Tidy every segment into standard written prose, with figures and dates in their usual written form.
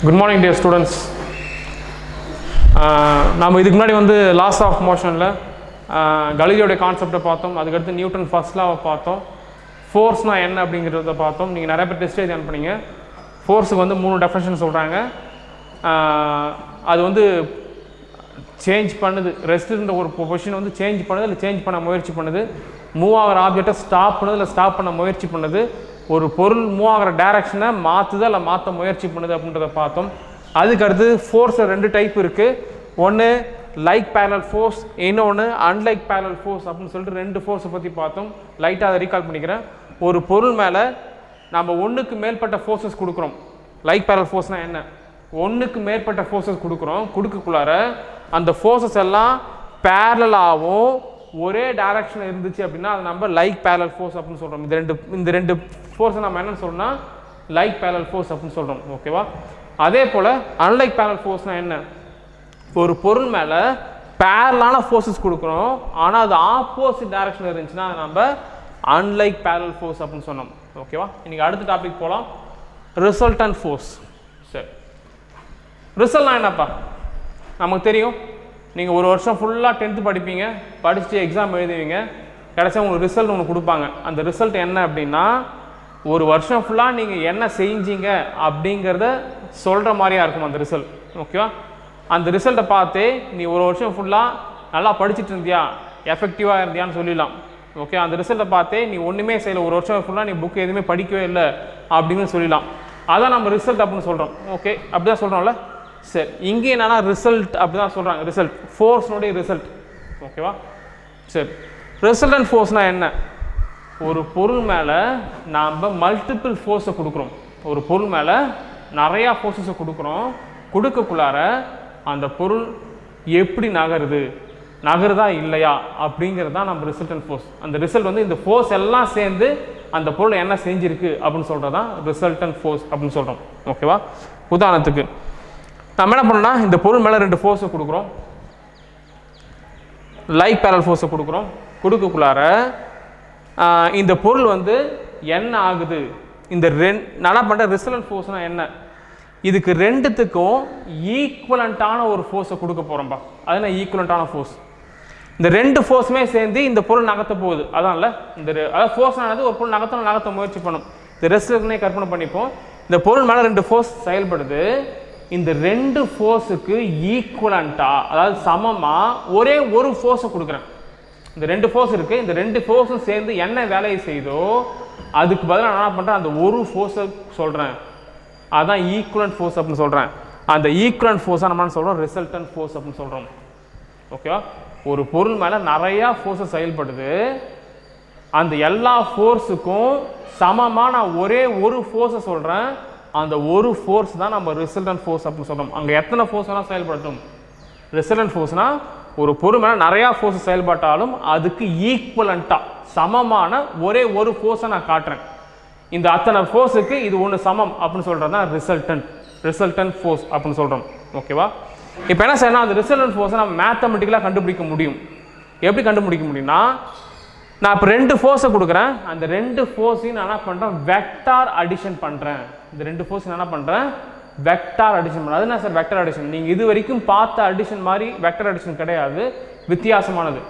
Good morning dear students. நாம இதுக்கு முன்னாடி வந்து லாஸ் ஆஃப் மோஷனில் கலிலியோட கான்செப்டை பார்த்தோம். அதுக்கடுத்து நியூட்டன் ஃபர்ஸ்ட் லாவை பார்த்தோம். ஃபோர்ஸ்னால் என்ன அப்படிங்கிறத பார்த்தோம். நீங்கள் நிறைய பேர் டெஸ்ட் எழுதி அனுப்புனீங்க. ஃபோர்ஸுக்கு வந்து 3 டெஃபினிஷன் சொல்கிறாங்க. அது வந்து சேஞ்ச் பண்ணுது, ரெஸ்ட் இருந்த ஒரு பொசிஷன் வந்து சேஞ்ச் பண்ணுது, இல்லை சேஞ்ச் பண்ண முயற்சி பண்ணுது, மூவ் ஆகிற ஆப்ஜெக்டை ஸ்டாப் பண்ணுது, இல்லை ஸ்டாப் பண்ண முயற்சி பண்ணுது, ஒரு பொருள் மூவ் ஆகிற டைரக்ஷனை மாற்றுது இல்லை மாற்ற முயற்சி பண்ணுது அப்படின்றத பார்த்தோம். அதுக்கடுத்து ஃபோர்ஸில் 2 டைப் இருக்குது. ஒன்று லைக் பேரலல் ஃபோர்ஸ், இன்னொன்று அன்லைக் பேரலல் ஃபோர்ஸ் அப்படின்னு சொல்லிட்டு 2 ஃபோர்ஸை பற்றி பார்த்தோம். லைட்டாக அதை ரீகால் பண்ணிக்கிறேன். ஒரு பொருள் மேலே நம்ம 1க்கு மேற்பட்ட ஃபோர்ஸஸ் கொடுக்குறோம். லைக் பேரலல் ஃபோர்ஸ்னால் என்ன? 1க்கு மேற்பட்ட ஃபோர்ஸஸ் கொடுக்குறோம். கொடுக்கக்குள்ளார அந்த ஃபோர்ஸஸ் எல்லாம் பேரலாகவும் ஒரே டைரக்ஷனில் இருந்துச்சு அப்படின்னா அது நம்ம லைக் பேரலல் ஃபோர்ஸ் அப்படின்னு சொல்கிறோம். இந்த ரெண்டு ஃபோர்ஸை நம்ம என்னன்னு சொல்கிறோம்னா லைக் பேரலல் ஃபோர்ஸ் அப்படின்னு சொல்கிறோம். ஓகேவா? அதே போல் அன்லைக் பேரலல் ஃபோர்ஸ்னால் என்ன? ஒரு பொருள் மேலே பேரலான ஃபோர்ஸஸ் கொடுக்குறோம், ஆனால் அது ஆப்போசிட் டைரக்ஷனில் இருந்துச்சுன்னா அது நம்ம அன்லைக் பேரலல் ஃபோர்ஸ் அப்படின்னு சொன்னோம். ஓகேவா? இன்றைக்கி அடுத்த டாபிக் போகலாம். Resultant force. சரி, ரிசல்ட்னா என்னப்பா? நமக்கு தெரியும், நீங்கள் ஒரு வருஷம் ஃபுல்லாக 10th படிப்பீங்க, படிச்சுட்டு எக்ஸாம் எழுதுவீங்க, கடைசியாக உங்களுக்கு ரிசல்ட் ஒன்று கொடுப்பாங்க. அந்த ரிசல்ட் என்ன அப்படின்னா ஒரு வருஷம் ஃபுல்லாக நீங்கள் என்ன செஞ்சீங்க அப்படிங்கிறத சொல்கிற மாதிரியா இருக்கும் அந்த ரிசல்ட். ஓகேவா? அந்த ரிசல்ட்டை பார்த்து நீ ஒரு வருஷம் ஃபுல்லாக நல்லா படிச்சுட்டு இருந்தியா, எஃபெக்டிவாக இருந்தியான்னு சொல்லிடலாம். ஓகே, அந்த ரிசல்ட்டை பார்த்தே நீ ஒன்றுமே செய்யலை, ஒரு வருஷம் ஃபுல்லாக நீ புக் எதுவுமே படிக்கவே இல்லை அப்படின்னு சொல்லலாம். அதான் நம்ம ரிசல்ட் அப்படின்னு சொல்கிறோம். ஓகே, அப்படி தான் சொல்கிறோம்ல. சரி, இங்கே என்னன்னா ரிசல்ட் அப்படி தான் சொல்கிறாங்க. ரிசல்ட் ஃபோர்ஸ்னுடைய ரிசல்ட். ஓகேவா? சரி, ரிசல்டன்ட் ஃபோர்ஸ்னால் என்ன? ஒரு பொருள் மேலே நாம் மல்டிபிள் ஃபோர்ஸை கொடுக்குறோம். ஒரு பொருள் மேலே நிறையா ஃபோர்ஸஸை கொடுக்குறோம். கொடுக்கக்குள்ளார அந்த பொருள் எப்படி நகருதா இல்லையா அப்படிங்கிறது தான் நம்ம ரிசல்டன்ட் ஃபோர்ஸ். அந்த ரிசல்ட் வந்து இந்த ஃபோர்ஸ் எல்லாம் சேர்ந்து அந்த பொருள் என்ன செஞ்சிருக்கு அப்படின்னு சொல்கிறது தான் ரிசல்டன்ட் ஃபோர்ஸ் அப்படின்னு சொல்கிறோம். ஓகேவா? உதாரணத்துக்கு நம்ம என்ன பண்ணோம்னா இந்த பொருள் மேலே 2 ஃபோர்ஸை கொடுக்குறோம். லைக் பேரலல் ஃபோர்ஸை கொடுக்குறோம். கொடுக்கக்குள்ளார இந்த பொருள் வந்து என்ன ஆகுது, இந்த நல்லா பண்ணுற ரிசல்டன்ட் ஃபோர்ஸ்னால் என்ன? இதுக்கு 2த்துக்கும் ஈக்குவலண்ட்டான ஒரு ஃபோர்ஸை கொடுக்க போகிறோம்பா. அதுனா ஈக்குவலண்ட்டான ஃபோர்ஸ். இந்த 2 ஃபோர்ஸுமே சேர்ந்து இந்த பொருள் நகர்த்த போகுது. அதான்ல அதாவது ஃபோர்ஸ்னானது ஒரு பொருள் நகர்த்த முயற்சி பண்ணும். இந்த ரெஸ்ட்னே கற்பனை பண்ணிப்போம். இந்த பொருள் மேலே 2 ஃபோர்ஸ் செயல்படுது. இந்த 2 ஃபோர்ஸுக்கு ஈக்குவலண்ட்டாக, அதாவது சமமாக ஒரே ஒரு ஃபோர்ஸை கொடுக்குறேன். இந்த 2 ஃபோர்ஸ் இருக்குது, இந்த 2 ஃபோர்ஸும் சேர்ந்து என்ன வேலையை செய்தோ அதுக்கு பதிலாக நான் என்ன பண்ணுறேன், அந்த ஒரு ஃபோர்ஸை சொல்கிறேன். அதுதான் ஈக்குவலண்ட் ஃபோர்ஸ் அப்படின்னு சொல்கிறேன். அந்த ஈக்குவலண்ட் ஃபோர்ஸாக நம்ம சொல்கிறோம் ரிசல்டன்ட் ஃபோர்ஸ் அப்படின்னு சொல்கிறோம். ஓகேவா? ஒரு பொருள் மேலே நிறையா ஃபோர்ஸஸ் செயல்படுது. அந்த எல்லா ஃபோர்ஸுக்கும் சமமாக நான் ஒரே ஒரு ஃபோர்ஸை சொல்கிறேன். அந்த ஒரு ஃபோர்ஸ் தான் நம்ம ரிசல்டன்ட் ஃபோர்ஸ் அப்படின்னு சொல்கிறோம். அங்கே எத்தனை ஃபோர்ஸ் வேணால் செயல்படுத்தும். ரிசல்டன்ட் ஃபோர்ஸ்னால் ஒரு பொருள் மேலே நிறையா ஃபோர்ஸ் செயல்பட்டாலும் அதுக்கு ஈக்குவலண்ட்டாக சமமான ஒரே ஒரு ஃபோர்ஸை நான் காட்டுறேன். இந்த அத்தனை ஃபோர்ஸுக்கு இது ஒன்று சமம் அப்படின்னு சொல்கிறது தான் ரிசல்டன்ட் ஃபோர்ஸ் அப்படின்னு சொல்கிறோம். ஓகேவா? இப்போ என்ன செய்யணும், அந்த ரிசல்டன்ட் ஃபோர்ஸை நம்ம மேத்தமெட்டிக்கலாக கண்டுபிடிக்க முடியும். எப்படி கண்டுபிடிக்க முடியும்னா, நான் இப்போ 2 ஃபோர்ஸை கொடுக்குறேன். அந்த 2 ஃபோர்ஸையும் நான் என்ன பண்ணுறேன், வெக்டார் அடிஷன் பண்ணுறேன். இந்த 2 ஃபோர்ஸ் என்ன பண்ணுறேன், வெக்டார் அடிஷன் பண்ணுறேன். அது என்ன சார் வெக்டார் அடிஷன்? நீங்கள் இது வரைக்கும் பார்த்த அடிஷன் மாதிரி வெக்டார் அடிஷன் கிடையாது, வித்தியாசமானது.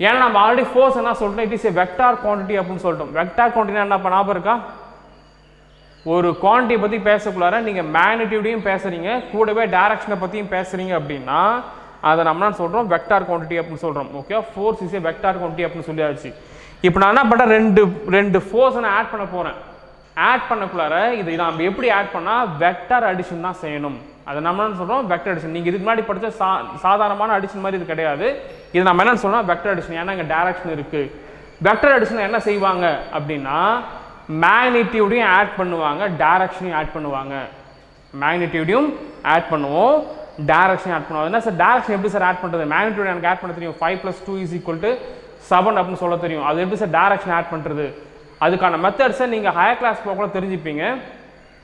ஏன்னா நம்ம ஆல்ரெடி ஃபோர்ஸ் என்ன சொல்லிட்டோம், it is a vector quantity அப்படின்னு சொல்லிட்டோம். வெக்டார் குவான்டிட்டி என்ன ஞாபகம் இருக்கா? ஒரு குவான்டிட்டியை பற்றி பேசக்குள்ளார நீங்கள் மேக்னிடியூடையும் பேசுகிறீங்க, கூடவே டைரக்ஷனை பற்றியும் பேசுகிறீங்க அப்படின்னா அதை நம்ம என்ன சொல்கிறோம், வெக்டார் குவான்டிட்டி அப்படின்னு சொல்கிறோம். Okay, force is a vector quantity அப்படின்னு சொல்லியாச்சு. இப்போ நான் என்ன பண்ணுறேன், 2 ஃபோர்ஸை நான் ஆட் பண்ண போகிறேன். ஆட் பண்ணக்குள்ளார இதை நம்ம எப்படி ஆட் பண்ணால் வெக்டார் அடிஷன் தான் செய்யணும். அதை நம்ம என்ன சொல்கிறோம், வெக்டார் அடிஷன். நீங்கள் இதுக்கு முன்னாடி படித்த சாதாரணமான அடிஷன் மாதிரி இது கிடையாது. இது நம்ம என்ன சொல்கிறோம், வெக்டார் அடிஷன். ஏன்னா இங்கே டைரக்ஷன் இருக்குது. வெக்டார் அடிஷன் என்ன செய்வாங்க அப்படின்னா மேக்னிடியூடையும் ஆட் பண்ணுவாங்க, டைரக்ஷனையும் ஆட் பண்ணுவாங்க. மேக்னிடியூடையும் ஆட் பண்ணுவோம், டைரக்ஷனையும் ஆட் பண்ணுவாங்க. என்ன சார் டைரக்ஷன் எப்படி சார் ஆட் பண்ணுறது? மேக்னிடியூட் எனக்கு ஆட் பண்ண தெரியும், 5 + 2 = 7 அப்படின்னு சொல்ல தெரியும். அது எப்படி சார் டைரக்ஷன் ஆட் பண்ணுறது? அதுக்கான மெத்தட்ஸை நீங்கள் ஹையர் கிளாஸ் போக கூட தெரிஞ்சுப்பீங்க.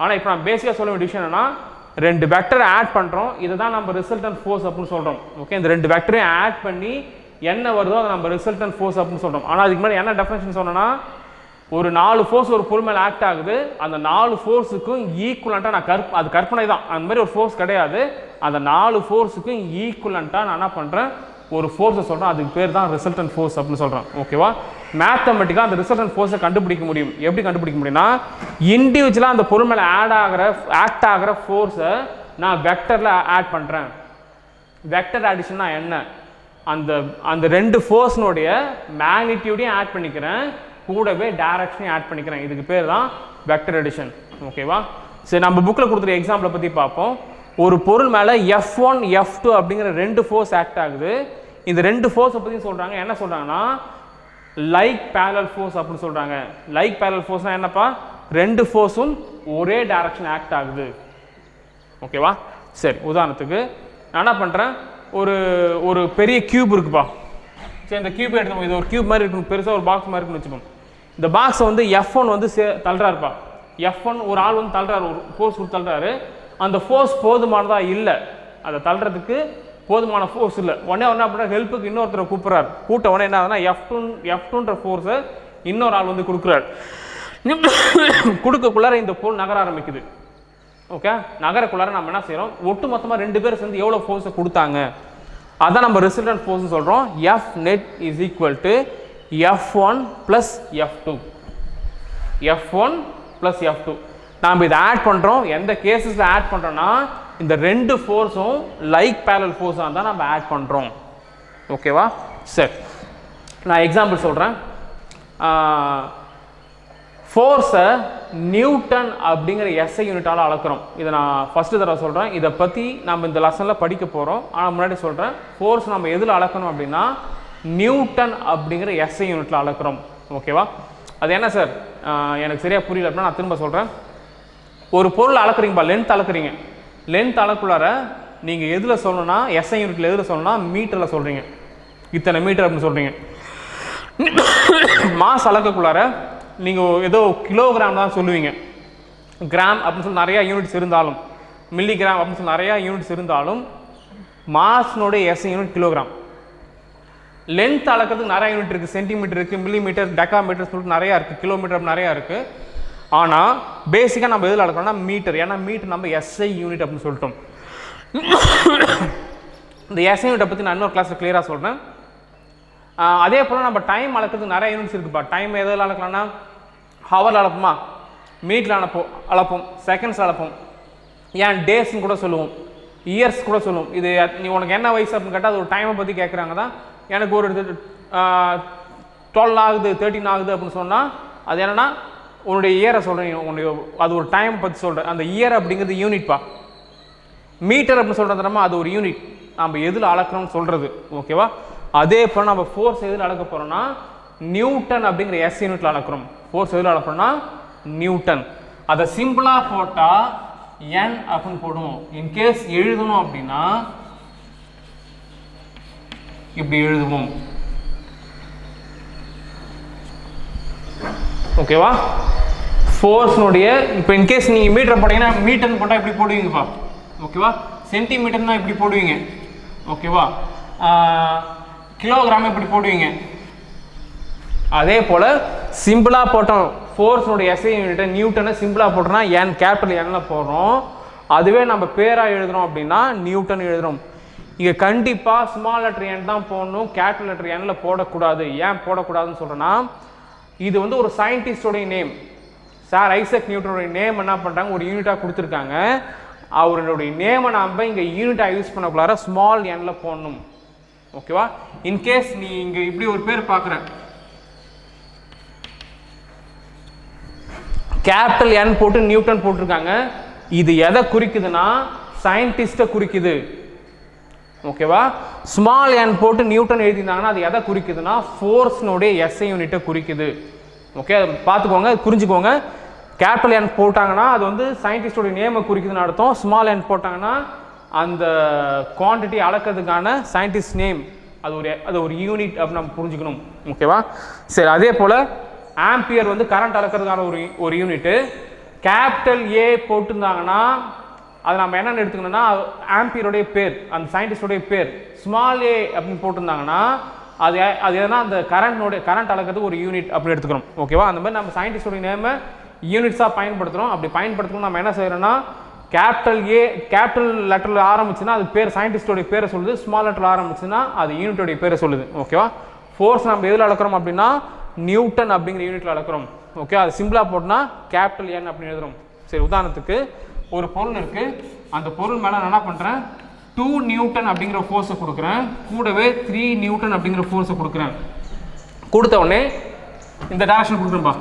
ஆனால் இப்போ நான் பேசிக்காக சொல்ல வேண்டிய விஷயம் என்னன்னா, 2 வெக்டரை ஆட் பண்ணுறோம், இதை தான் நம்ம ரிசல்டன்ட் ஃபோர்ஸ் அப்படின்னு சொல்கிறோம். ஓகே, இந்த 2 வெக்டரையும் ஆட் பண்ணி என்ன வருதோ அதை நம்ம ரிசல்டன்ட் ஃபோர்ஸ் அப்படின்னு சொல்கிறோம். ஆனால் அதுக்கு முன்னாடி என்ன டெஃபினேஷன் சொன்னோன்னா, ஒரு 4 ஃபோர்ஸ் ஒரு பொருள் மேலே ஆக்ட் ஆகுது, அந்த 4 ஃபோர்ஸுக்கும் ஈக்குவலண்ட்டாக நான் அது கற்பனை தான், அந்த மாதிரி ஒரு ஃபோர்ஸ் கிடையாது, அந்த 4 ஃபோர்ஸுக்கும் ஈக்குவலண்ட்டாக நான் என்ன பண்ணுறேன், ஒரு ஃபோர்ஸை சொல்கிறேன், அதுக்கு பேர் தான் ரிசல்டன்ட் ஃபோர்ஸ் அப்படின்னு சொல்கிறேன். ஓகேவா? மேத்தமெட்டிக்காக அந்த ரிசல்டன்ட் ஃபோர்ஸை கண்டுபிடிக்க முடியும். எப்படி கண்டுபிடிக்க முடியும்னா, இண்டிவிஜுவலாக அந்த பொருள் மேலே ஆக்ட் ஆகிற ஃபோர்ஸை நான் வெக்டரில் ஆட் பண்ணுறேன். வெக்டர் ஆடிஷன்னா என்ன, அந்த 2 ஃபோர்ஸ்னுடைய மேக்னிடியூடையும் ஆட் பண்ணிக்கிறேன், கூடவே டைரக்ஷனையும் ஆட் பண்ணிக்கிறேன். இதுக்கு பேர் தான் வெக்டர் அடிஷன். ஓகேவா? சரி, நம்ம புக்கில் கொடுத்துருக்க எக்ஸாம்பிளை பற்றி பார்ப்போம். ஒரு பொருள் மேலே F1 F2 அப்படிங்கிற 2 ஃபோர்ஸ் ஆக்ட் ஆகுது. இந்த 2 ஃபோர்ஸை பற்றி சொல்கிறாங்க, என்ன சொல்கிறாங்கன்னா லைக் பேரலல் ஃபோர்ஸ் அப்படின்னு சொல்கிறாங்க. லைக் பேரலல் ஃபோர்ஸ்னால் என்னப்பா, 2 ஃபோர்ஸும் ஒரே டைரக்ஷன் ஆக்ட் ஆகுது. ஓகேவா? சரி, உதாரணத்துக்கு நான் என்ன பண்ணுறேன், ஒரு பெரிய கியூப் இருக்குப்பா. சரி, இந்த கியூப் எடுத்து, இது ஒரு கியூப் மாதிரி இருக்கணும், பெருசாக ஒரு பாக்ஸ் மாதிரி இருக்குன்னு வச்சுப்போம். இந்த பாக்ஸை வந்து F1 வந்து தள்ளுறாருப்பா. F1 ஒரு ஆள் வந்து தள்ளுறாரு, ஒரு ஃபோர்ஸ் கொடுத்து தள்ளுறாரு. அந்த ஃபோர்ஸ் போதுமானதாக இல்லை, அதை தள்ளுறதுக்கு போதுமான ஃபோர்ஸ் இல்லை. உடனே என்ன பண்ணுறாரு, ஹெல்ப்புக்கு இன்னொருத்தரை கூப்பிட்றாரு. கூட்ட உடனே என்ன ஆகுதுன்னா F2ன்ற ஃபோர்ஸை இன்னொரு ஆள் வந்து கொடுக்குறாரு. கொடுக்கக்குள்ளார இந்த பொருள் நகர ஆரம்பிக்குது. ஓகே, நகரக்குள்ளார நம்ம என்ன செய்கிறோம், ஒட்டு மொத்தமாக 2 பேர் சேர்ந்து எவ்வளோ ஃபோர்ஸை கொடுத்தாங்க, அதான் நம்ம ரிசல்டன்ட் ஃபோர்ஸ் சொல்கிறோம். F net is equal to F1 plus F2. F1 plus F2 நாம் இதை ஆட் பண்ணுறோம். எந்த கேஸஸில் ஆட் பண்ணுறோன்னா, இந்த 2 ஃபோர்ஸும் லைக் பேரலல் ஃபோர்ஸாக தான் நம்ம ஆட் பண்ணுறோம். ஓகேவா? சரி, நான் எக்ஸாம்பிள் சொல்கிறேன். ஃபோர்ஸை நியூட்டன் அப்படிங்கிற எஸ்ஐ யூனிட்டால் அளக்குறோம். இதை நான் ஃபஸ்ட்டு தடவை சொல்கிறேன். இதை பற்றி நம்ம இந்த லெசனில் படிக்க போகிறோம். ஆனால் முன்னாடி சொல்கிறேன், ஃபோர்ஸ் நம்ம எதில் அளக்கணும் அப்படின்னா நியூட்டன் அப்படிங்கிற எஸ்ஐ யூனிட்டில் அளக்குறோம். ஓகேவா? அது என்ன சார், எனக்கு சரியாக புரியல அப்படின்னா நான் திரும்ப சொல்கிறேன். ஒரு பொருள் அளக்குறீங்கப்பா, லென்த் அளக்குறீங்க. லென்த் அளக்குள்ளார நீங்கள் எதில் சொல்லணும்னா, எஸ்ஐ யூனிட்டில் எதில் சொல்லணும்னா மீட்டரில் சொல்கிறீங்க. இத்தனை மீட்டர் அப்படின்னு சொல்கிறீங்க. மாஸ் அளக்கக்குள்ளார நீங்கள் ஏதோ கிலோகிராம் தான் சொல்லுவீங்க. கிராம் அப்படின்னு சொல்லி நிறையா யூனிட்ஸ் இருந்தாலும், மில்லிகிராம் அப்படின்னு சொல்லி நிறையா யூனிட்ஸ் இருந்தாலும், மாஸ்னுடைய எஸ்ஐ யூனிட் கிலோகிராம். லென்த் அளக்கிறதுக்கு நிறையா யூனிட் இருக்குது, சென்டிமீட்டர் இருக்குது, மில்லிமீட்டர், டெக்காமீட்டர் சொல்லிட்டு நிறையா இருக்குது, கிலோமீட்டர் நிறையா இருக்குது. ஆனால் பேசிக்காக நம்ம எதில் அளக்கணும்னா மீட்டர். ஏன்னா மீட்டர் நம்ம எஸ்ஐ யூனிட் அப்படின்னு சொல்லிட்டோம். இந்த எஸ்ஐ யூனிட்டை பற்றி நான் இன்னொரு கிளாஸில் கிளியராக சொல்கிறேன். அதே போல் நம்ம டைம் அளக்கிறதுக்கு நிறைய யூனிட்ஸ் இருக்குப்பா. டைம் எதில் அளக்கலாம்னா ஹவரில் அளப்போமா, மினிட்ல அளப்போம், செகண்ட்ஸில் அளப்போம், ஏன் டேஸ்ன்னு கூட சொல்லுவோம், இயர்ஸ் கூட சொல்லுவோம். இது நீ உனக்கு என்ன வயசு அப்படின்னு கேட்டால் அது ஒரு டைமை பற்றி கேட்குறாங்க தான். எனக்கு ஒரு 12 ஆகுது 13 ஆகுது அப்படின்னு சொன்னால் அது என்னென்னா உன்னுடைய இயரை சொல்கிறேன், உன்னுடைய அது ஒரு டைம் பற்றி சொல்கிறேன். அந்த இயர் அப்படிங்கிறது யூனிட்பா. மீட்டர் அப்படின்னு சொல்கிறதுமா அது ஒரு யூனிட், நம்ம எதில் அளக்கணும்னு சொல்கிறது. ஓகேவா? அதே போல் நம்ம ஃபோர்ஸ் எதில் அளக்க போகிறோம்னா நியூட்டன் அப்படிங்கிற எஸ் யூனிட்டில் அளக்கிறோம். ஃபோர்ஸ் எதில் அளக்கிறோம்னா நியூட்டன். அதை சிம்பிளாக போட்டால் என் அப்படின்னு போடுவோம். இன்கேஸ் எழுதணும் அப்படின்னா இப்படி எழுதுவோம். ஓகேவா? ஃபோர்ஸ்னுடைய இப்போ இன்கேஸ் நீங்கள் மீட்டர் போட்டீங்கன்னா மீட்டர்னு போட்டால் இப்படி போடுவீங்கப்பா. ஓகேவா? சென்டிமீட்டர்னா இப்படி போடுவீங்க. ஓகேவா? கிலோகிராம் இப்படி போடுவீங்க. அதே போல் சிம்பிளாக போட்டோம் ஃபோர்ஸ்னுடைய எஸ்ஐ யூனிட்டை நியூட்டனை சிம்பிளாக போட்டோம்னா என் கேபிட்டல் எண்ணில் போடுறோம். அதுவே நம்ம பேராக எழுதுகிறோம் அப்படின்னா நியூட்டன் எழுதுகிறோம். இங்கே கண்டிப்பாக ஸ்மால் லெட்டர் என் தான் போடணும், கேபிட்டல் லெட்டர் எண்ணில் போடக்கூடாது. ஏன் போடக்கூடாதுன்னு சொல்கிறேன்னா, இது வந்து ஒரு சயின்டிஸ்டோடைய நேம். சார் ஐசக் நியூட்டனுடைய நேம் என்ன பண்ணுறாங்க, ஒரு யூனிட்டாக கொடுத்துருக்காங்க. அவருடைய நேமை நாம் இங்கே யூனிட்டாக யூஸ் பண்ணக்குள்ளார ஸ்மால் எண்ணில் போடணும். ஓகேவா? இன்கேஸ் நீ இங்கே இப்படி ஒரு பேர் பார்க்குற, கேபிட்டல் என் போட்டு நியூட்டன் போட்டிருக்காங்க. இது எதை குறிக்குதுன்னா சயின்டிஸ்ட்டை குறிக்குது. ஓகேவா? ஸ்மால் என் போட்டு நியூட்டன் எழுதியிருந்தாங்கன்னா அது எதை குறிக்குதுன்னா ஃபோர்ஸ்னுடைய எஸ்ஐ யூனிட்டை குறிக்குது. ஓகே, பார்த்துக்கோங்க, புரிஞ்சுக்கோங்க. கேபிட்டல் என் போட்டாங்கன்னா அது வந்து சயின்டிஸ்டோடைய நேமை குறிக்குதுன்னு அர்த்தம். ஸ்மால் என் போட்டாங்கன்னா அந்த குவான்டிட்டி அளக்கிறதுக்கான சயின்டிஸ்ட் நேம், அது ஒரு யூனிட் அப்படின்னு நம்ம புரிஞ்சுக்கணும். ஓகேவா? சரி, அதே போல் ஆம்பியர் வந்து கரண்ட் அளக்கிறதுக்கான ஒரு யூனிட்டு. கேபிட்டல் ஏ போட்டிருந்தாங்கன்னா அது நம்ம என்னென்னு எடுத்துக்கணும்னா ஆம்பியருடைய பேர், அந்த சயின்டிஸ்டோடைய பேர். ஸ்மால் ஏ அப்படின்னு போட்டிருந்தாங்கன்னா அது எதுனா அந்த கரண்ட் அளக்கிறதுக்கு ஒரு யூனிட் அப்படி எடுத்துக்கிறோம். ஓகேவா? அந்த மாதிரி நம்ம சயின்டிஸ்டோட நேமை யூனிட்ஸாக பயன்படுத்துகிறோம். அப்படி பயன்படுத்தணும் நம்ம என்ன செய்கிறோன்னா கேபிட்டல் லெட்டரில் ஆரம்பிச்சுன்னா அது பேர் சயின்டிஸ்டோடைய பேரை சொல்லுது, ஸ்மால் லெட்டரில் ஆரம்பிச்சுன்னா அது யூனிட்டோடைய பேரை சொல்லுது. ஓகேவா? ஃபோர்ஸ் நம்ம எதில் அளக்கிறோம் அப்படின்னா நியூட்டன் அப்படிங்கிற யூனிட்டில் அளக்கிறோம். ஓகே, அது சிம்பிளாக போட்டோம்னா கேபிட்டல் N அப்படின்னு எழுதுறோம். சரி, உதாரணத்துக்கு ஒரு பொருள் இருக்குது, அந்த பொருள் மேலே நான் என்ன பண்ணுறேன் 2 நியூட்டன் அப்படிங்கிற ஃபோர்ஸை கொடுக்குறேன், கூடவே 3 நியூட்டன் அப்படிங்கிற ஃபோர்ஸை கொடுக்குறேன். கொடுத்த உடனே இந்த டைரக்ஷன் கொடுக்குறேன்ப்பா,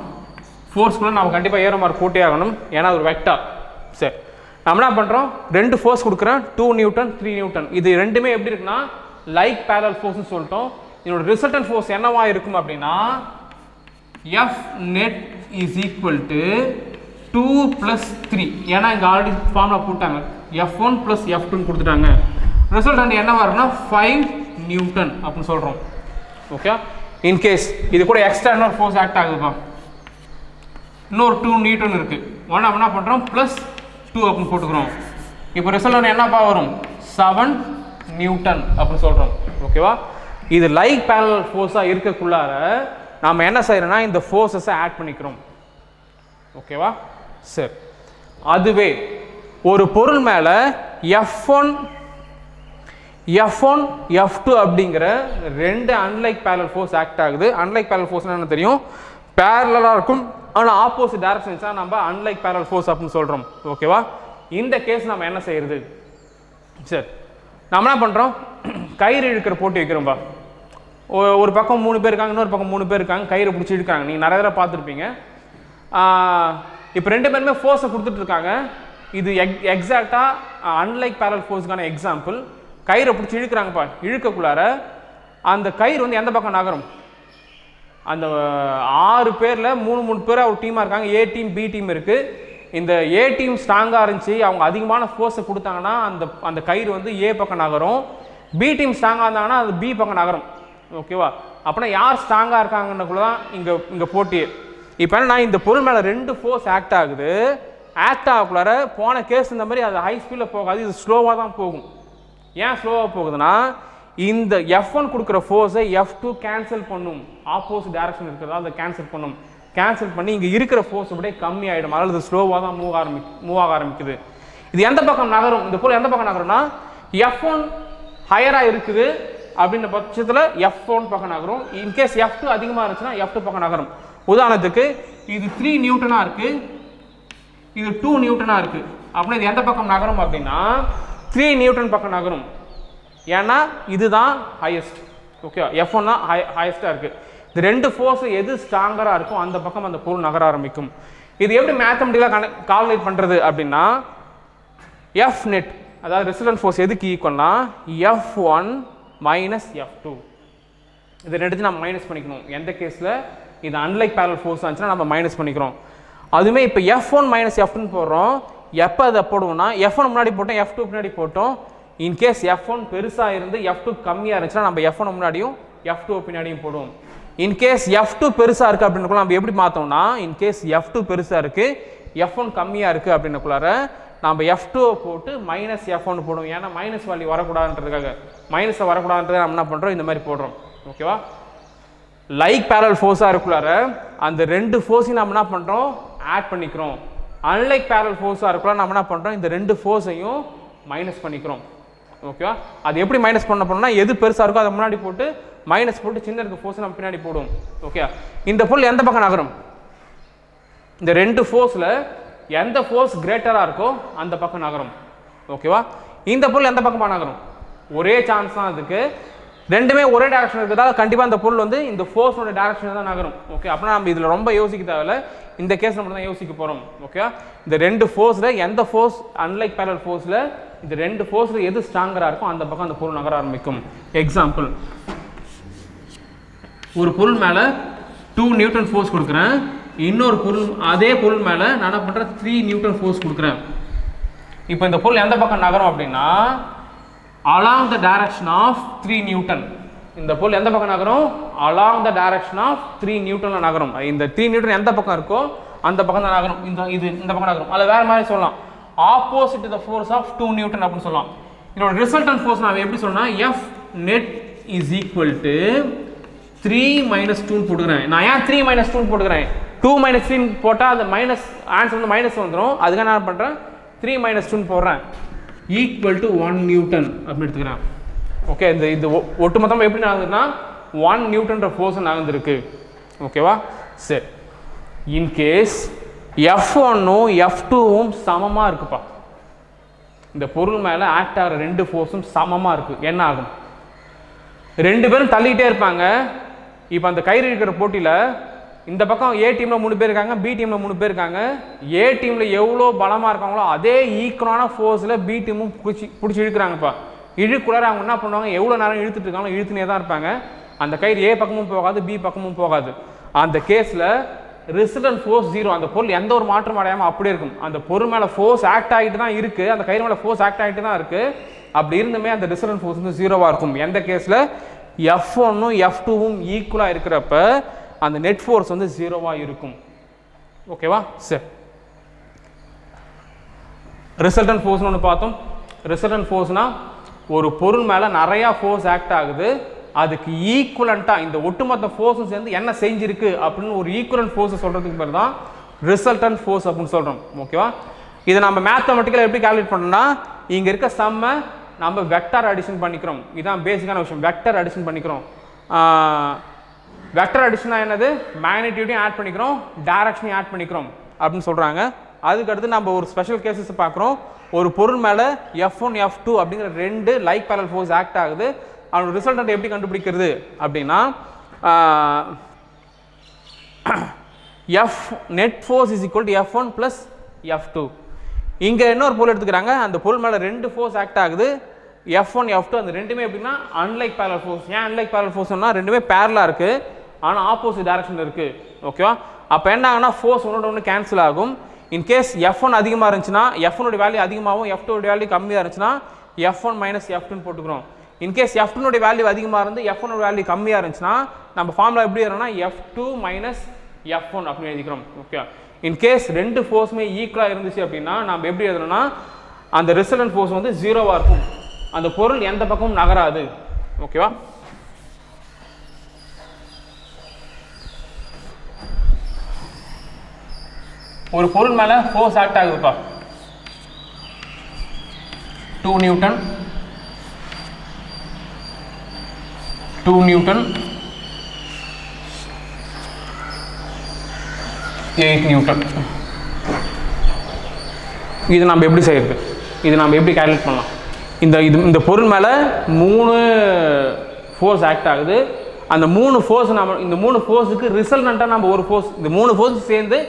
ஃபோர்ஸ்க்குள்ளே நம்ம கண்டிப்பாக ஏரோ மார்க் போட்டே ஆகணும், ஏன்னா அது ஒரு வெக்டார். சரி, நம்ம என்ன பண்ணுறோம் 2 ஃபோர்ஸ் கொடுக்குறேன், 2 நியூட்டன் 3 நியூட்டன். இது ரெண்டுமே எப்படி இருக்குன்னா லைக் பேரல் ஃபோர்ஸ்னு சொல்லிட்டோம். இதோட ரிசல்டன்ட் ஃபோர்ஸ் என்னவா இருக்கும் அப்படின்னா F net is equal to 2 plus 3. ஏன்னா இங்கே ஆல்ரெடி ஃபார்முலா போட்டாங்க, F1 plus F2 கொடுத்துட்டாங்க. ரிசல்டன்ட் என்னவா இருக்குன்னா 5 நியூட்டன் அப்படின்னு சொல்கிறோம். ஓகே, இன்கேஸ் இது கூட எக்ஸ்ட்ரா இன்னொரு ஃபோர்ஸ் ஆக்ட் ஆகுதுப்பா, இன்னொரு 2 நியூட்டன் இருக்குது, ஒன்று நம்ம என்ன பண்ணுறோம் ப்ளஸ் 2 அப்படின்னு போட்டுக்கிறோம். இப்போ ரிசல்டன்ட் என்னப்பா வரும் 7 நியூட்டன் அப்படின்னு சொல்கிறோம். ஓகேவா? இது லைக் பேரலல் ஃபோர்ஸாக இருக்கக்குள்ளார நாம் என்ன செய்யறோம்னா இந்த ஃபோர்ஸஸை ஆட் பண்ணிக்கிறோம். ஓகேவா? சரி, அதுவே ஒரு பொருள் மேலே F1 F2 அப்படிங்கிற 2 அன்லைக் பேரலல் ஃபோர்ஸ் ஆக்ட் ஆகுது. அன்லைக் பேரலல் ஃபோர்ஸ்னா என்ன தெரியும், பேரலாக இருக்கும் ஆனால் ஆப்போசிட் டைரக்ஷன் இருந்துச்சுன்னா நம்ம அன்லைக் பேரலல் ஃபோர்ஸ் அப்படின்னு சொல்கிறோம். ஓகேவா? இந்த கேஸ் நம்ம என்ன செய்யறது, சரி நம்ம என்ன பண்ணுறோம் கயிறு இழுக்கிற போட்டி வைக்கிறோம்பா. ஒரு பக்கம் 3 பேர் இருக்காங்க, இன்னொரு பக்கம் 3 பேர் இருக்காங்க, கயிறு பிடிச்சி இழுக்காங்க. நீங்கள் நிறைய தடவை பார்த்துருப்பீங்க. இப்போ 2 பேருமே ஃபோர்ஸை கொடுத்துட்டு இருக்காங்க. இது எக்ஸாக்டாக அன்லைக் பேரலல் ஃபோர்ஸுக்கான எக்ஸாம்பிள். கயிறை பிடிச்சி இழுக்கிறாங்கப்பா, இழுக்கக்குள்ளார அந்த கயிறு வந்து எந்த பக்கம் நகரும், அந்த 6 பேரில் 3 பேர் ஒரு டீமாக இருக்காங்க, ஏ டீம் பி டீம் இருக்குது. இந்த ஏ டீம் ஸ்ட்ராங்காக இருந்துச்சு, அவங்க அதிகமான ஃபோர்ஸை கொடுத்தாங்கன்னா அந்த கயிறு வந்து ஏ பக்கம் நகரும். பி டீம் ஸ்ட்ராங்காக இருந்தாங்கன்னா அது பி பக்கம் நகரும். ஓகேவா? அப்படின்னா யார் ஸ்ட்ராங்காக இருக்காங்கன்னுக்குள்ள தான் இங்கே போட்டியே. இப்போ நான் இந்த பொருள் மேலே 2 ஃபோர்ஸ் ஆக்ட் ஆகுது, ஆக்ட் ஆகக்குள்ளார போன கேஸ் இந்த மாதிரி அது ஹை ஸ்பீடில் போகாது, இது ஸ்லோவாக தான் போகும். ஏன் ஸ்லோவாக போகுதுன்னா இந்த F1 கொடுக்குற ஃபோர்ஸை F2 கேன்சல் பண்ணும், ஆப்போசிட் டைரக்ஷன் இருக்கிறதா அதை கேன்சல் பண்ணும். கேன்சல் பண்ணி இங்கே இருக்கிற ஃபோர்ஸ் அப்படியே கம்மி ஆகிடும், அதனால் இது ஸ்லோவாக தான் மூவ் ஆக ஆரம்பிக்குது. இது எந்த பக்கம் நகரும், இந்த பொருள் எந்த பக்கம் நகரும்னா F1 ஹையராக இருக்குது அப்படின்ற பட்சத்தில் F1 பக்கம் நகரும். இன்கேஸ் F2 அதிகமாக இருந்துச்சுன்னா F2 பக்கம் நகரும். உதாரணத்துக்கு இது 3 நியூட்டனாக இருக்குது, இது 2 நியூட்டனாக இருக்குது அப்படின்னா இது எந்த பக்கம் நகரும் அப்படின்னா 3 நியூட்டன் பக்கம் நகரும். ஏன்னா இதுதான் ஹையஸ்ட். ஓகே, F1 தான் ஹையஸ்ட்டாக இருக்குது. இந்த 2 ஃபோர்ஸ் எது ஸ்ட்ராங்கராக இருக்கும் அந்த பக்கம் அந்த பொருள் நகர ஆரம்பிக்கும். இது எப்படி மேத்தமெட்டிக்கலாக கால்குலேட் பண்ணுறது அப்படின்னா F net அதாவது ரிசல்டன்ட் ஃபோர்ஸ் எதுக்கு ஈக்குவல்னா F1 மைனஸ் F2. இது ரெண்டுத்தையும் நம்ம மைனஸ் பண்ணிக்கணும். எந்த கேஸில் இது அன்லைக் பேரலல் ஃபோர்ஸ் ஆச்சுன்னா நம்ம மைனஸ் பண்ணிக்கிறோம். அதுவுமே இப்போ F1 மைனஸ் F2 போடுறோம். எப்போ அதை போடுவோம்னா F1 முன்னாடி போட்டோம், F2 பின்னாடி போட்டோம். இன்கேஸ் F1 பெருசாக இருந்து F2 கம்மியாக இருந்துச்சுன்னா நம்ம F1 முன்னாடியும் F2 பின்னாடியும் போடுவோம். இன்கேஸ் F2 பெருசாக இருக்குது அப்படின்னுக்குள்ள நம்ம எப்படி மாற்றோம்னா இன்கேஸ் F2 பெருசாக இருக்குது F1 கம்மியாக இருக்குது அப்படின்னுக்குள்ளார நம்ம F2 போட்டு மைனஸ் F1 போடுவோம். ஏன்னா மைனஸ் வேல்யூ வரக்கூடாதுன்றதுக்காக, மைனஸை வரக்கூடாதுன்றதை நம்ம என்ன பண்ணுறோம் இந்த மாதிரி போடுறோம். ஓகேவா? லைக் பேரலல் ஃபோர்ஸாக இருக்குள்ளார அந்த 2 ஃபோர்ஸையும் நம்ம என்ன பண்ணுறோம் ஆட் பண்ணிக்கிறோம். அன்லைக் பேரலல் ஃபோர்ஸாக இருக்குள்ள நம்ம என்ன பண்ணுறோம் இந்த 2 ஃபோர்ஸையும் மைனஸ் பண்ணிக்கிறோம். ஓகேவா? அது எப்படி மைனஸ் பண்ண போனோம்னா எது பெருசாக இருக்கோ அதை முன்னாடி போட்டு மைனஸ் போட்டு சின்ன இருக்க ஃபோர்ஸை நம்ம பின்னாடி போடுவோம். ஓகே, இந்த பொருள் எந்த பக்கம் நகரும், இந்த 2 ஃபோர்ஸில் எந்த ஃபோர்ஸ் கிரேட்டராக இருக்கோ அந்த பக்கம் நகரும். ஓகேவா? இந்த பொருள் எந்த பக்கமாக நகரும், ஒரே சான்ஸ் தான் அதுக்கு, ரெண்டுமே ஒரே டைரக்ஷன் இருக்கிறதால கண்டிப்பாக அந்த பொருள் வந்து இந்த ஃபோர்ஸோட டைரக்ஷன் தான் நகரும். ஓகே, அப்படின்னா நம்ம இதில் ரொம்ப யோசிக்க தேவையில்ல, இந்த கேஸ் நம்ம தான் யோசிக்க போகிறோம். ஓகே, இந்த 2 ஃபோர்ஸில் எந்த ஃபோர்ஸ் அன்லைக் பேரலல் ஃபோர்ஸில் இந்த 2 ஃபோர்ஸில் எது ஸ்ட்ராங்கராக இருக்கும் அந்த பக்கம் அந்த பொருள் நகர ஆரம்பிக்கும். எக்ஸாம்பிள், ஒரு பொருள் மேலே 2 நியூட்டன் ஃபோர்ஸ் கொடுக்குறேன், இன்னொரு பொருள் அதே பொருள் மேலே நான் என்ன பண்ணுறேன் 3 நியூட்டன் ஃபோர்ஸ் கொடுக்குறேன். இப்போ இந்த பொருள் எந்த பக்கம் நகரும் அப்படின்னா along the direction of 3 Newton. இந்த பொருள் எந்த பக்கம் நகரும் along the direction of 3 நியூட்டன்ல நகரும். இந்த 3 நியூட்டன் எந்த பக்கம் இருக்கோ அந்த பக்கம் தான் நகரும். இந்த பக்கம் நகரும். அதில் வேறு மாதிரி சொல்லலாம், opposite the force of 2 newton அப்படின்னு சொல்லலாம். இதோட ரிசல்டன்ட் ஃபோர்ஸ் நான் எப்படி சொன்னா F net is equal to 3 minus 2 போட்டுக்கிறேன். நான் ஏன் 3 மைனஸ் 2 போட்டுக்கிறேன்? 2 மைனஸ் 3 போட்டால் அது மைனஸ் ஆன்சர் வந்து மைனஸ் வந்துடும். அதுக்காக நான் பண்ணுறேன் 3 மைனஸ் 2 போடுறேன். ஈக்குவல் டு 1 நியூட்டன் அப்படின்னு எடுத்துக்கிறேன். ஓகே, இந்த ஒட்டுமொத்தமாக எப்படி நடந்ததுன்னா 1 நியூட்டன்ற ஃபோர்ஸ் நடந்துருக்கு. ஓகேவா? சரி, இன்கேஸ் F1ம் F2ம் சமமாக இருக்குப்பா. இந்த பொருள் மேலே ஆக்ட் ஆகிற ரெண்டு ஃபோர்ஸும் சமமாக இருக்குது. என்ன ஆகும்? ரெண்டு பேரும் தள்ளிக்கிட்டே இருப்பாங்க. இப்போ அந்த கயிறு இருக்கிற போட்டியில் இந்த பக்கம் ஏ டீமில் 3 பேர் இருக்காங்க, பி டீமில் 3 பேர் இருக்காங்க. ஏ டீமில் எவ்வளோ பலமாக இருக்காங்களோ அதே ஈக்குவலான ஃபோர்ஸில் பி டீமும் பிடிச்சி இழுக்கிறாங்கப்பா. இழுக்குள்ளார அவங்க என்ன பண்ணுவாங்க, எவ்வளோ நேரம் இழுத்துட்டு இருக்காங்களோ இழுத்துனே தான் இருப்பாங்க. அந்த கயிறு ஏ பக்கமும் போகாது, பி பக்கமும் போகாது. அந்த கேஸில் ரிசல்டன்ட் ஃபோர்ஸ் 0. அந்த பொருள் எந்த ஒரு மாற்றம் அடையாமல் அப்படியே இருக்கும். அந்த பொருள் மேலே ஃபோர்ஸ் ஆக்ட் ஆகிட்டு தான் இருக்குது, அந்த கயிறு மேலே ஃபோர்ஸ் ஆக்ட் ஆகிட்டு தான் இருக்குது. அப்படி இருந்துமே அந்த ரிசல்டன்ட் ஃபோர்ஸ் வந்து 0வாக இருக்கும். எந்த கேஸில் F1ம் F2ம் ஈக்குவலாக இருக்கிறப்ப அந்த நெட் ஃபோர்ஸ் வந்து 0வாக இருக்கும். ஓகேவா? சரி, ரிசல்டன்ட் ஃபோர்ஸ்னு ஒன்று பார்த்தோம். ரிசல்டன்ட் ஃபோர்ஸ்னால் ஒரு பொருள் மேலே நிறையா ஃபோர்ஸ் ஆக்ட் ஆகுது, அதுக்கு ஈக்குவலண்ட்டாக இந்த ஒட்டுமொத்த ஃபோர்ஸும் சேர்ந்து என்ன செஞ்சிருக்கு அப்படின்னு ஒரு ஈக்குவலண்ட் ஃபோர்ஸை சொல்கிறதுக்கு பேர் தான் ரிசல்டன்ட் ஃபோர்ஸ் அப்படின்னு சொல்கிறோம். ஓகேவா? இதை நம்ம மேத்தமெட்டிக்கலாக எப்படி கால்குலேட் பண்ணோம்னா, இங்கே இருக்க சம்மை நம்ம வெக்டர் அடிஷன் பண்ணிக்கிறோம். இதுதான் பேசிக்கான விஷயம். வெக்டர் அடிஷன் பண்ணிக்கிறோம். வெக்டர் அடிஷனா என்னது? மேக்னிடியூடையும் ஆட் பண்ணிக்கிறோம், டைரக்ஷனையும் ஆட் பண்ணிக்கிறோம் அப்படின்னு சொல்கிறாங்க. அதுக்கடுத்து நம்ம ஒரு ஸ்பெஷல் கேசஸ் பார்க்குறோம். ஒரு பொருள் மேலே F1 F2 அப்படிங்கிற ரெண்டு லைக் பேரல் ஃபோர்ஸ் ஆக்ட் ஆகுது. அதோட ரிசல்டன்ட் எப்படி கண்டுபிடிக்கிறது அப்படின்னா, F net force is equal to F1 plus F2. இங்கே இன்னொரு பொருள் எடுத்துக்கிறாங்க. அந்த பொருள் மேலே ரெண்டு ஃபோர்ஸ் ஆக்ட் ஆகுது, F1 F2. அந்த ரெண்டுமே எப்படின்னா அன்லைக் பேரல் ஃபோர்ஸ். ஏன் அன்லைக் பேரல் ஃபோர்ஸ்னா ரெண்டுமே பேரலாக இருக்குது, ஆனால் ஆப்போசிட் டைரக்ஷனில் இருக்குது. ஓகேவா? அப்போ என்ன ஆகுனா ஃபோர்ஸ் ஒன்னோட ஒன்று கேன்சல் ஆகும். இன்கேஸ் F1 அதிகமாக இருந்துச்சுன்னா F1 வேல்யூ அதிகமாகவும் F2 வேல்யூ கம்மியாக இருந்துச்சுன்னா F1 மைனஸ் F2 போட்டுக்கிறோம். இன்கேஸ் F2 வேல்யூ அதிகமாக இருந்து F1 வேல்யூ கம்மியாக இருந்துச்சுன்னா நம்ம ஃபார்முலா எப்படி வரும்னா F2 மைனஸ் F1 அப்படின்னு எழுதிக்கிறோம். ஓகே, இன்கேஸ் ரெண்டு ஃபோர்ஸுமே ஈக்குவலாக இருந்துச்சு அப்படின்னா நம்ம எப்படி எழுதணும்னா அந்த ரிசல்டன்ட் ஃபோர்ஸ் வந்து 0வாக இருக்கும். அந்த பொருள் எந்த பக்கமும் நகராது. ஓகேவா? ஒரு பொருள் மேலே ஃபோர்ஸ் ஆக்ட் ஆகுதுப்பா, 2 நியூட்டன் 2 நியூட்டன் 8 நியூட்டன். இது நம்ம எப்படி செய்யறது? இது நம்ம எப்படி கால்குலேட் பண்ணலாம்? இந்த பொருள் மேலே 3 ஃபோர்ஸ் ஆக்ட் ஆகுது. அந்த 3 ஃபோர்ஸ் நம்ம இந்த 3 ஃபோர்ஸுக்கு ரிசல்டண்ட்டாக நம்ம ஒரு ஃபோர்ஸ், இந்த 3 ஃபோர்ஸ் சேர்ந்து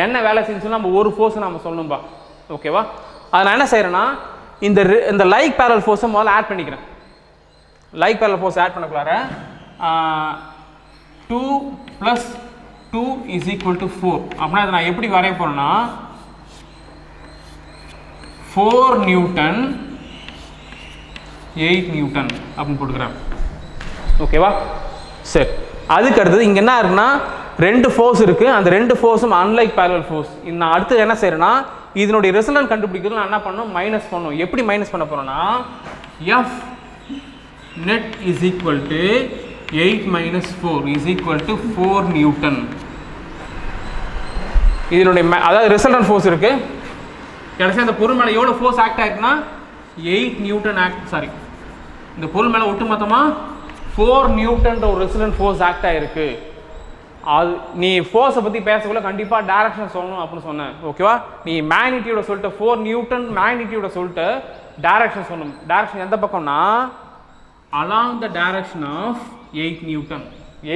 என்ன வேலை செஞ்சுன்னா நம்ம ஒரு ஃபோர்ஸை நம்ம சொல்லணும்பா. ஓகேவா? அதை நான் என்ன செய்கிறேன்னா இந்த லைக் பேரல் ஃபோர்ஸை முதல்ல ஆட் பண்ணிக்கிறேன். லைக் பேரல் ஃபோர்ஸ் ஆட் பண்ணக்குள்ளார 2 + 2 = 4. அப்படின்னா இதை நான் எப்படி வரைய போகிறேன்னா 4 நியூட்டன் 8 நியூட்டன் அப்படின்னு போட்டுக்கிறேன். ஓகேவா? சரி, அதுக்கு அடுத்தது இங்கே என்ன இருக்குன்னா ரெண்டு ஃபோர்ஸ் இருக்குது. அந்த ரெண்டு ஃபோர்ஸும் அன்லைக் பேரலல் ஃபோர்ஸ். நான் அடுத்து என்ன செய்கிறேன்னா இதனுடைய ரிசல்டன்ட் கண்டுபிடிக்கிறது நான் என்ன பண்ணணும், மைனஸ் பண்ணணும். எப்படி மைனஸ் பண்ண போகிறேன்னா F net is equal to 8 minus 4 is equal to 4 Newton. இதனுடைய அதாவது ரிசல்டன்ட் ஃபோர்ஸ் இருக்குது. கடைசி அந்த பொருள் மேலே எவ்வளோ ஃபோர்ஸ் ஆக்ட் ஆகிருக்குன்னா 8 நியூட்டன் இந்த பொருள் மேலே ஒட்டு மொத்தமாக 4 நியூட்டன்ற ஒரு ரிசல்டன்ட் ஃபோர்ஸ் ஆக்ட் ஆகிருக்கு. அது நீ ஃபோர்ஸை பற்றி பேசக்குள்ள கண்டிப்பாக டைரக்ஷன் சொல்லணும் அப்படின்னு சொன்னேன். ஓகேவா? நீ மேக்னிடியூட சொல்லிட்டு 4 நியூட்டன் மேக்னிடியூட சொல்லிட்டு டைரக்ஷன் சொல்லணும். டைரக்ஷன் எந்த பக்கம்னா along the direction of 8 newton.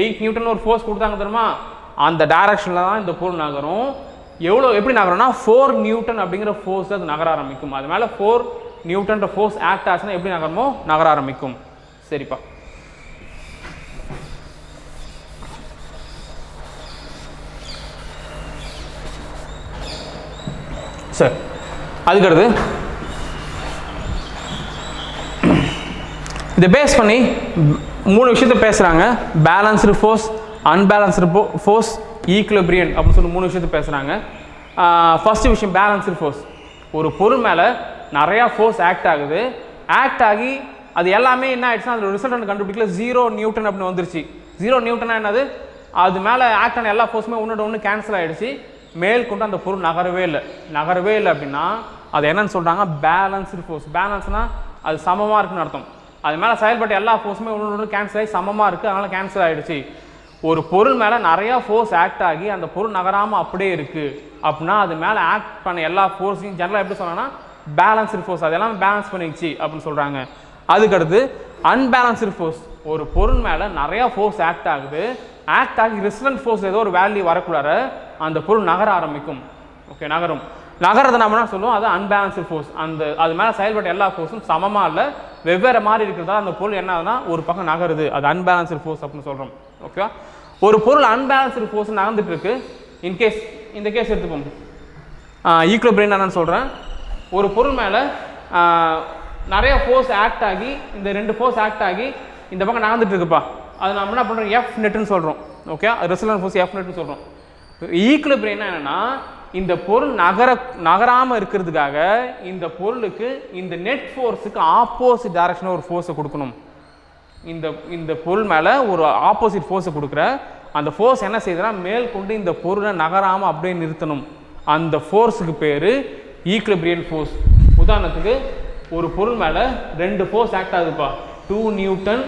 8 newton ஒரு ஃபோர்ஸ் கொடுத்தாங்க தெரியுமா, அந்த டைரக்ஷனில் தான் இந்த பொருள் நகரும். எப்படி நகரும்னா 4 நியூட்டன் அப்படிங்கிற ஃபோர்ஸ் அது நகர ஆரம்பிக்கும். அது மேலே 4 நியூட்டன்ற ஃபோர்ஸ் ஆக்ட் ஆச்சுன்னா எப்படி நகரமோ நகர ஆரம்பிக்கும். சரிப்பா? சரி, அதுக்கடுத்து இதை பேஸ் பண்ணி 3 விஷயத்தை பேசுகிறாங்க. Balanced force, unbalanced force, equilibrium அப்படின்னு சொல்லி 3 விஷயத்தை பேசுகிறாங்க. ஃபர்ஸ்ட் விஷயம் பேலன்ஸ்டு ஃபோர்ஸ். ஒரு பொருள் மேலே நிறையா ஃபோர்ஸ் ஆக்ட் ஆகுது. ஆக்ட் ஆகி அது எல்லாமே என்ன ஆயிடுச்சுன்னா அதோட ரிசல்டன்ட் கண்டுபிடிக்கல 0 நியூட்டன் அப்படின்னு வந்துருச்சு. 0 நியூட்டனா என்னது, அது மேலே ஆக்ட் ஆன எல்லா ஃபோர்ஸுமே ஒன்று கேன்சல் ஆகிடுச்சு, மேல் கொண்டு அந்த பொருள் நகரவே இல்லை அப்படின்னா அது என்னன்னு சொல்கிறாங்க, பேலன்ஸ்டு ஃபோர்ஸ். பேலன்ஸ்னால் அது சமமாக இருக்குன்னு அர்த்தம். அது மேலே செயல்பட்ட எல்லா ஃபோர்ஸுமே ஒன்று கேன்சல் ஆகி சமமாக இருக்குது, அதனால் கேன்சல் ஆகிடுச்சு. ஒரு பொருள் மேலே நிறையா ஃபோர்ஸ் ஆக்ட் ஆகி அந்த பொருள் நகராமல் அப்படியே இருக்குது அப்படின்னா அது மேலே ஆக்ட் பண்ண எல்லா ஃபோர்ஸையும் ஜெனரலாக எப்படி சொல்லணும்னா பேலன்ஸ்டு ஃபோர்ஸ், அதெல்லாம் பேலன்ஸ் பண்ணிடுச்சு அப்படின்னு சொல்கிறாங்க. அதுக்கடுத்து அன்பேலன்ஸ்டு ஃபோர்ஸ், ஒரு பொருள் மேலே நிறையா ஃபோர்ஸ் ஆக்ட் ஆகுது, ஆக்ட் ஆகி ரிசல்டன்ட் ஃபோர்ஸ் ஏதோ ஒரு வேல்யூ வரக்கூடாத அந்த பொருள் நகர ஆரம்பிக்கும். ஓகே, நகரத்தை நம்ம என்ன சொல்லுவோம், அது அன்பேலன்ஸ்டு ஃபோர்ஸ். அது மேலே செயல்பட்ட எல்லா ஃபோர்ஸும் சமமாக இல்லை, வெவ்வேறு மாதிரி இருக்கிறதா அந்த பொருள் என்ன ஆகுதுன்னா ஒரு பக்கம் நகருது, அது அன்பேலன்ஸ்டு ஃபோர்ஸ் அப்படின்னு சொல்கிறோம். ஓகேவா, ஒரு பொருள் அன்பேலன்ஸ்டு ஃபோர்ஸ் நகர்ந்துட்டு இருக்கு. இன்கேஸ் இந்த கேஸ் எடுத்துப்போம், ஈக்குலிபிரியம் என்னன்னு சொல்கிறேன். ஒரு பொருள் மேலே நிறைய ஃபோர்ஸ் ஆக்ட் ஆகி, இந்த 2 ஃபோர்ஸ் ஆக்ட் ஆகி இந்த பக்கம் நகர்ந்துட்டு இருக்குப்பா, அது நம்ம என்ன பண்ணுறோம், எஃப் நெட்டுன்னு சொல்கிறோம். ஓகே, ரிசல்டன்ட் ஃபோர்ஸ் எஃப் நெட்னு சொல்கிறோம். ஈக்குலிபிரியம் என்னன்னா இந்த பொருள் நகராமல் இருக்கிறதுக்காக இந்த பொருளுக்கு இந்த நெட் ஃபோர்ஸுக்கு ஆப்போசிட் டைரக்ஷனில் ஒரு ஃபோர்ஸை கொடுக்கணும். இந்த பொருள் மேலே ஒரு ஆப்போசிட் ஃபோர்ஸை கொடுக்குற அந்த ஃபோர்ஸ் என்ன செய்யுதுன்னா மேல் கொண்டு இந்த பொருளை நகராமல் அப்படியே நிறுத்தணும். அந்த ஃபோர்ஸுக்கு பேர் ஈக்குலிபிரியம் ஃபோர்ஸ். உதாரணத்துக்கு ஒரு பொருள் மேலே 2 ஃபோர்ஸ் ஆக்ட் ஆகுதுப்பா, 2 நியூட்டன்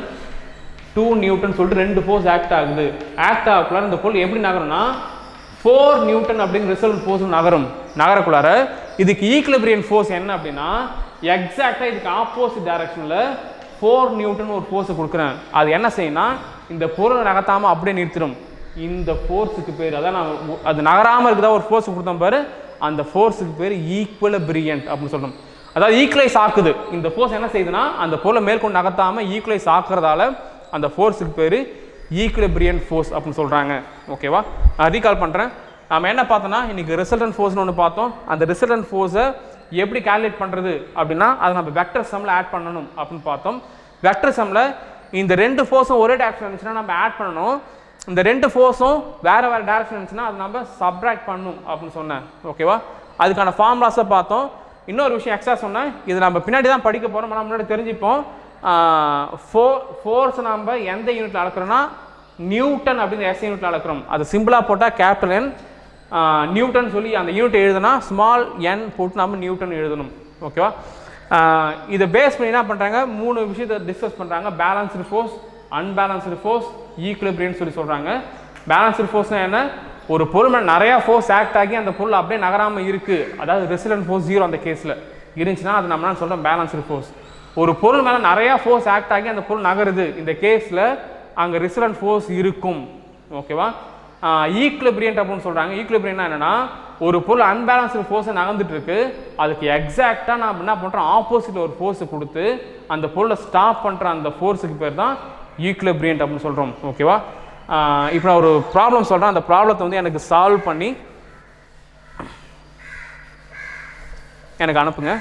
சொல்லிட்டு 2 ஃபோர்ஸ் ஆக்ட் ஆகுது. ஆக்ட் ஆகக்குள்ளார இந்த பொருள் எப்படி நகரும்னா 4 நியூட்டன் அப்படிங்கிற ரிசல்ட் ஃபோர்ஸ் நகரக்குள்ளார இதுக்கு ஈக்குலிபிரியம் ஃபோர்ஸ் என்ன அப்படின்னா எக்ஸாக்டாக இதுக்கு ஆப்போசிட் டைரக்ஷனில் 4 நியூட்டன் ஒரு ஃபோர்ஸை கொடுக்குறேன். அது என்ன செய்யணும்னா இந்த பொருளை நகர்த்தாமல் அப்படியே நிறுத்திடும். இந்த ஃபோர்ஸுக்கு பேர், அதான் நான் அது நகராமல் இருக்குதா ஒரு ஃபோர்ஸ் கொடுத்தோம் பாரு, அந்த ஃபோர்ஸுக்கு பேர் ஈக்குலிபிரியம் அப்படின்னு சொல்லணும். அதாவது ஈக்குவலைஸ் ஆக்குது. இந்த ஃபோர்ஸ் என்ன செய்யுதுன்னா அந்த பொருளை மேற்கொண்டு நகர்த்தாமல் ஈக்குவலைஸ் ஆக்குறதால அந்த ஃபோர்ஸுக்கு பேர் ஈக்குலிபிரியம் ஃபோர்ஸ் அப்படின்னு சொல்கிறாங்க. ஓகேவா, நான் ரீகால் பண்ணுறேன். நம்ம என்ன பார்த்தோன்னா இன்றைக்கி ரிசல்டன்ட் ஃபோர்ஸ்னு ஒன்று பார்த்தோம். அந்த ரிசல்டன்ட் ஃபோர்ஸை எப்படி கால்குலேட் பண்ணுறது அப்படின்னா அதை நம்ம வெக்டர் சம்மில் ஆட் பண்ணணும் அப்படின்னு பார்த்தோம். வெக்டர் சம்மில் இந்த 2 ஃபோர்ஸும் ஒரே டேரக்ஷன் இருந்துச்சுன்னா நம்ம ஆட் பண்ணணும். இந்த 2 ஃபோர்ஸும் வேறு டேரக்ஷன் இருந்துச்சுன்னா அது நம்ம சப்ராக்ட் பண்ணணும் அப்படின்னு சொன்னேன். ஓகேவா, அதுக்கான ஃபார்முலாஸை பார்த்தோம். இன்னொரு விஷயம் எக்ஸ்ட்ரா சொன்னேன், இது நம்ம பின்னாடி தான் படிக்க போகிறோம், ஆனால் முன்னாடி தெரிஞ்சுப்போம். ஃபோர்ஸ் நம்ம எந்த யூனிட்டில் அளக்குறோன்னா நியூட்டன் அப்படின்னு எஸ் யூனிட்டில் அளக்குறோம். அது சிம்பிளாக போட்டால் கேபிட்டல் என் நியூட்டன் சொல்லி அந்த யூனிட் எழுதுனா ஸ்மால் என் போட்டு நம்ம நியூட்டன் எழுதணும். ஓகேவா, இதை பேஸ் பண்ணி என்ன பண்ணுறாங்க 3 விஷயத்தை டிஸ்கஸ் பண்ணுறாங்க. Balanced force, unbalanced force, equilibrium சொல்லி சொல்கிறாங்க. பேலன்ஸ்டு ஃபோர்ஸ்னால் என்ன, ஒரு பொருள் மேலே நிறையா ஃபோர்ஸ் ஆக்ட் ஆகி அந்த பொருள் அப்படியே நகராமல் இருக்குது, அதாவது ரிசல்டன்ட் ஃபோர்ஸ் 0 அந்த கேஸில் இருந்துச்சுன்னா அது நம்ம என்ன சொல்கிறோம் பேலன்ஸ்டு ஃபோர்ஸ். ஒரு பொருள் மேலே நிறையா ஃபோர்ஸ் ஆக்ட் ஆகி அந்த பொருள் நகருது, இந்த கேஸில் அங்கே ரிசல்டன்ட் ஃபோர்ஸ் இருக்கும். ஓகேவா, ஈக்குலிபிரியம் அப்படின்னு சொல்கிறாங்க. ஈக்குலிபிரியம்னா என்னென்னா ஒரு பொருள் அன்பேலன்ஸ்டு ஃபோர்ஸை நகர்ந்துட்டு இருக்கு, அதுக்கு எக்ஸாக்டாக நான் என்ன பண்ணுறோம் ஆப்போசிட்டில் ஒரு ஃபோர்ஸை கொடுத்து அந்த பொருளை ஸ்டாப் பண்ணுற அந்த ஃபோர்ஸுக்கு பேர் தான் ஈக்குலிபிரியம் அப்படின்னு சொல்கிறோம். ஓகேவா, இப்போ நான் ஒரு ப்ராப்ளம் சொல்கிறேன், அந்த ப்ராப்ளத்தை வந்து எனக்கு சால்வ் பண்ணி எனக்கு அனுப்புங்க.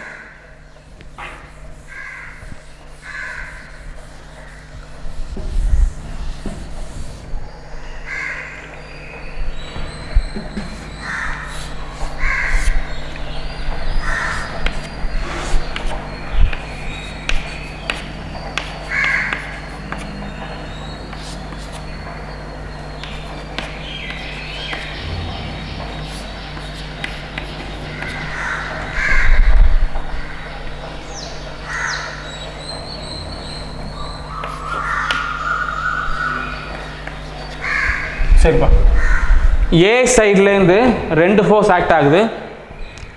சரிப்பா, ஏ சைட்லேருந்து 2 ஃபோர்ஸ் ஆக்ட் ஆகுது,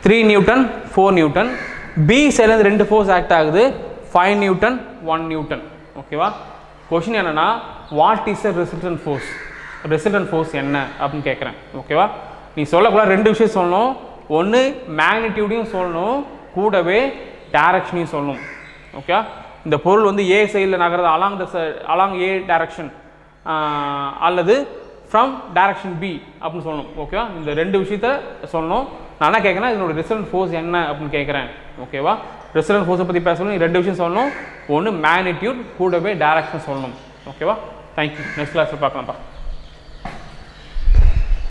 3 நியூட்டன் 4 நியூட்டன். பி சைட்லேருந்து 2 ஃபோர்ஸ் ஆக்ட் ஆகுது, 5 நியூட்டன் 1 நியூட்டன். ஓகேவா, கொஷின் என்னென்னா what is a resultant force, resultant force என்ன அப்படின்னு கேட்குறேன். ஓகேவா, நீ சொல்லக்கூட 2 விஷயம் சொல்லணும், ஒன்று மேக்னிடியூடையும் சொல்லணும், கூடவே டைரக்ஷனையும் சொல்லணும். ஓகே, இந்த பொருள் வந்து ஏ சைடில் நகர்றது அலாங் ஏ டைரக்ஷன் அல்லது ஃப்ரம் டைரக்ஷன் பி அப்படின்னு சொல்லணும். ஓகேவா, இந்த 2 விஷயத்த சொல்லணும். நான் என்ன கேட்குறேன், இதனோட ரிசல்டன்ட் ஃபோர்ஸ் என்ன அப்படின்னு கேட்குறேன். ஓகேவா, ரிசல்டன்ட் ஃபோர்ஸை பற்றி பேசணும், 2 விஷயம் சொல்லணும், ஒன்று மேக்னிடியூட் கூடவே டைரக்ஷன் சொல்லணும். ஓகேவா, தேங்க்யூ. நெக்ஸ்ட் கிளாஸில் பார்க்கலாம்ப்பா.